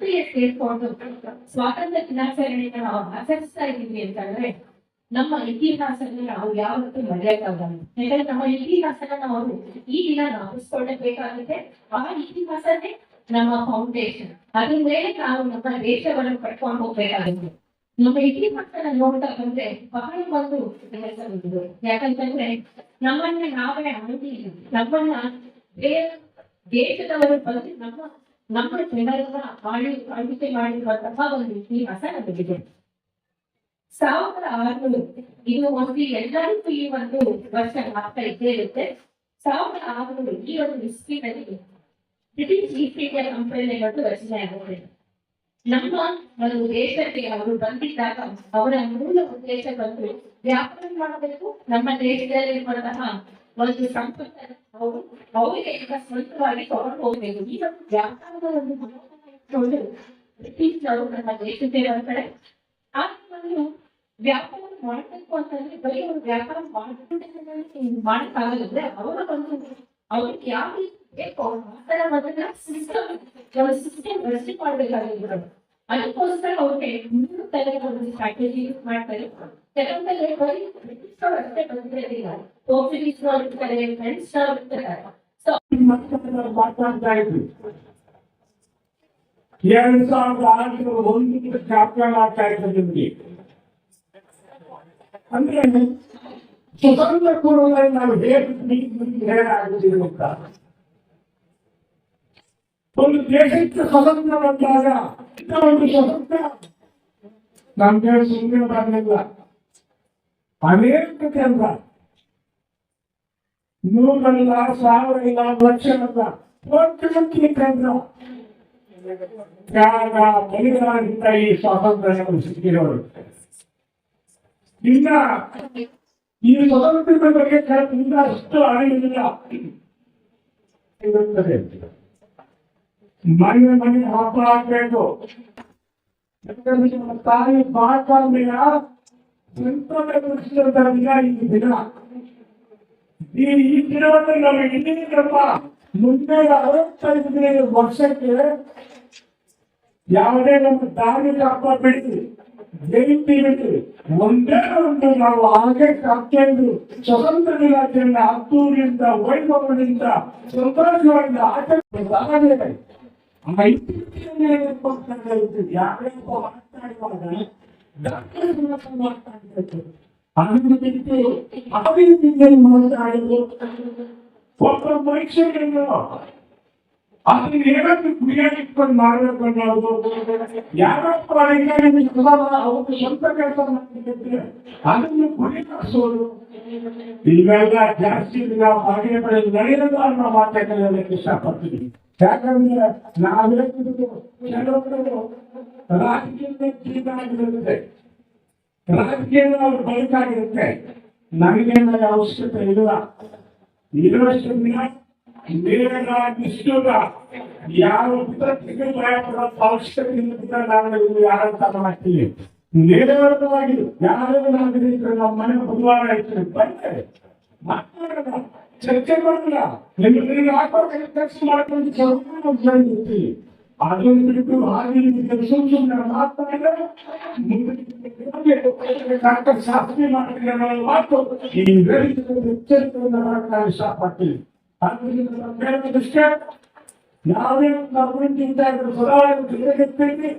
ಒಟ್ಟಿಗೆ ಸೇರ್ಕೊಂಡು ಸ್ವಾತಂತ್ರ್ಯ ದಿನಾಚರಣೆಯನ್ನು ನಾವು ಆಚರಿಸ್ತಾ ಇದ್ದೀವಿ ಅಂತಂದ್ರೆ ನಮ್ಮ ಇತಿಹಾಸದಲ್ಲಿ ನಾವು ಯಾವತ್ತೂ ಮರೆಯಕ್ಕಾಗಲ್ಲ. ಯಾಕಂದ್ರೆ ನಮ್ಮ ಇತಿಹಾಸನ ನಾವು ಈ ದಿನ ನಾವಿಸ್ಕೊಳ್ಳಬೇಕಾಗಿದೆ. ಆ ಇತಿಹಾಸನೇ ನಮ್ಮ ಫೌಂಡೇಶನ್. ಅದ್ರ ಮೇಲೆ ನಾವು ನಮ್ಮ ದೇಶವನ್ನು ಕಟ್ಕೊಂಡು ಹೋಗ್ಬೇಕಾಗಿದೆ. ನಮ್ಮ ಇತಿಹಾಸನ ನೋಡ್ತಾ ಬಂದ್ರೆ ಬಹಳ ಒಂದು ಹೆಸರು. ಯಾಕಂತಂದ್ರೆ ನಮ್ಮನ್ನ ನಾವೇ ಆಳ್ವಿ, ನಮ್ಮನ್ನ ಬೇರೆ ದೇಶದವರು ಬಂದು ನಮ್ಮ ಜನರನ್ನ ಆಳ್ವಿಕೆ ಮಾಡಿರುವಂತಹ ಒಂದು ಇತಿಹಾಸ ನಮಗಿದೆ. 1600 ಇದು ಒಂದು ಎಲ್ಲರಿಗೂ ಈ ಒಂದು ವರ್ಷ ಆಗ್ತಾ ಇದ್ದೇ ಇರುತ್ತೆ. 1600 ಈ ಒಂದು ಹಿಸ್ಟ್ರಿನಲ್ಲಿ ಬ್ರಿಟಿಷ್ ಈಸ್ಟ್ ಇಂಡಿಯಾ ಕಂಪನಿ ಬಂದು ರಚನೆ ಆಗುತ್ತೆ. ನಮ್ಮ ಒಂದು ದೇಶಕ್ಕೆ ಅವರು ಬಂದಿದ್ದಾಗ ಅವರ ಮೂಲ ಉದ್ದೇಶ ಬಂದು ವ್ಯಾಪಾರ ಮಾಡಬೇಕು. ನಮ್ಮ ದೇಶದಲ್ಲಿರುವಂತಹ ಒಂದು ಸಂಪತ್ತನ್ನು ಅವರಿಗೆ ಸ್ವಂತವಾಗಿ ತಗೊಂಡು ಹೋಗ್ಬೇಕು. ಈ ಒಂದು ವ್ಯಾಪಾರದ ಒಂದು ಬ್ರಿಟಿಷ್ನವರು ನಮ್ಮ ದೇಶಕ್ಕೆ ಬರ್ತಾರೆ. ಆ ಒಂದು ವ್ಯಾಪಾರ ಮಾಡಬೇಕು ಅಂತಂದ್ರೆ ಬರೀ ಅವರು ವ್ಯಾಪಾರ ಮಾಡಕ್ಕಾಗದ್ರೆ ಅವರ ಒಂದು ಅವ್ರಿಗೆ ಯಾವ ರೀತಿ ಬೇಕೋ ಆ ತರ ಮೊದಲ ಸಿಸ್ಟಮ್ ರಚನೆ ಮಾಡಬೇಕಾಗಿದ್ರು. ಅದಕ್ಕೋಸ್ಕರ ಅವ್ರಿಗೆ 3 ತಲೆಗಳ ಒಂದು ಸ್ಟ್ರಾಟಜಿ ಯೂಸ್ ಮಾಡ್ತಾರೆ. ಕೆಲವೊಂದಲ್ಲಿ ಬರೀ ಬ್ರಿಟಿಷ್ ಅವರು ಅಷ್ಟೇ ಬಂದಿರೋದಿಲ್ಲ, ಪೋರ್ಚುಗೀಸ್ ಅವರು ಇರ್ತಾರೆ, ಫ್ರೆಂಚ್ ಅವರು ಇರ್ತಾರೆ. ಸೊ ಮಾತಾಡ್ತಾ ಇದ್ವಿ 2001 ಚಾಪ್ಟರ್ ಆಗ್ತಾ ಇದ್ದ ಅಂದ್ರೆ ಸ್ವತಂತ್ರ ಪೂರ್ವದಲ್ಲಿ ನಾವು ಹೇಗಾಗುತ್ತೀವಿ ಅಂತ. ಒಂದು ದೇಶಕ್ಕೆ ಸ್ವತಂತ್ರ ಬಂದಾಗ ಒಂದು ಸ್ವತಂತ್ರ ನಮ್ಗೆ ಸುಮ್ಮನೆ ಬರಲಿಲ್ಲ. ಅನೇಕ ಕೇಂದ್ರ 100 ಇಲ್ಲ, 1000 ಇಲ್ಲ, ಲಕ್ಷ ಕೋಟಿ ಕೇಂದ್ರ ತ್ಯಾಗ ಬಲಿದಾನದಿಂದ ಈ ಸ್ವಾತಂತ್ರ್ಯವನ್ನು ಸಿಕ್ಕಿರೋರು. ಇನ್ನ ಈ ಸ್ವತಂತ್ರದ ಬಗ್ಗೆ ಇನ್ನಷ್ಟು ಅರಿವಿಲ್ಲ ಇರುತ್ತದೆ. ಮನೆ ಹಬ್ಬ ಆಗ್ಬೇಕು. ತಾಯಿ ಮಹಾತ್ಮೀಯ ದಿನ ಈ ದಿನ. ಈ ದಿನವನ್ನು ನಾವು ಇನ್ನೇನಪ್ಪ ಮುಂದೆ 65 ವರ್ಷಕ್ಕೆ ಯಾವುದೇ ನಮ್ಮ ಧಾರ್ಮಿಕ ಹಬ್ಬ ಬಿಡಿ, ಜಯಂತಿ ಬಿಡಿ, ಒಂದೇ ಒಂದು ನಾವು ಹಾಗೆ ಕಾಕ್ಕೊಂಡು ಸ್ವತಂತ್ರ ದಿನಾಚರಣೆ ಅದ್ದೂರಿಯಿಂದ ವೈಭವದಿಂದ ಸಂತೋಷದಿಂದ ಆಚರಿಸಿದಾಗ ಯಾವ್ಯಾವ ಮಾತಾಡುವಾಗ ಮಾತಾಡಬೇಕು. ಅದನ್ನು ಬಿಟ್ಟು ಮಾತಾಡಲು ಒಬ್ಬ ಮನುಷ್ಯರನ್ನು ಅದನ್ನ ಏನಾದ್ರು ಗುರಿಯಾಗಿಟ್ಕೊಂಡು ಮಾಡಬೇಕು ಅನ್ನೋದು ಯಾರಪ್ಪ ಅವ್ರು ಸ್ವಂತ ಕೆಲಸ ಮಾಡ್ತಿದ್ರೆ ಅದನ್ನು ಗುರಿಯಾಗಿಸೋದು ಇವೆಲ್ಲ ಜಾಸ್ತಿ ನಾವು ಹಾಗೆ ನಡೆಯೋದು ಅನ್ನೋ ಮಾತಾಡೋದಕ್ಕೆ ಇಷ್ಟಪಡ್ತೀವಿ. ಯಾಕಂದ್ರೆ ನಾವು ಹೇಳ್ತಿದ್ದು ಕೆಲವೊಂದು ರಾಜಕೀಯದ ಜೀವನ ಆಗಿರುತ್ತೆ, ರಾಜಕೀಯದ ಅವ್ರು ಬದುಕಾಗಿರುತ್ತೆ. ನಮಗೇನ ಅವಶ್ಯಕತೆ ಇಲ್ಲ. ಇರುವಷ್ಟು ನಿಷ್ಠುರ ಯಾವ ಅವಶ್ಯಕತೆ ನಾವು ಯಾರಂತ ಮಾಡ್ತೀವಿ. ನೇರವಾಗಿ ಯಾರು ನಾಗರಿಕರು ನಮ್ಮ ಮನೆ ಬುಧವಾರ ಆಯ್ತು ಬಂದ್ರೆ ಮಾತಾಡೋಣ, ಚರ್ಚೆ ಮಾಡೋಣ. ಕೆಲಸ ಮಾಡ್ಕೊಂಡು ಅದನ್ನು ಬಿಟ್ಟು ಹಾಗೆ ಸುಮ್ಮನೆ ಮಾತಾಡಿದ್ರೆ ಡಾಕ್ಟರ್ ಶಾಸ್ತ್ರಿ ಮಾಡಿದ್ರೆ ಮಾತು ಈ ಎಚ್ಚರಿಕೆಯನ್ನು ನಾನು ಇಷ್ಟಪಡ್ತೀನಿ. ಅದರಿಂದ ಯಾವುದೇ ಅಭಿವೃದ್ಧಿ ಸದಾ ಜೊತೆಗೆ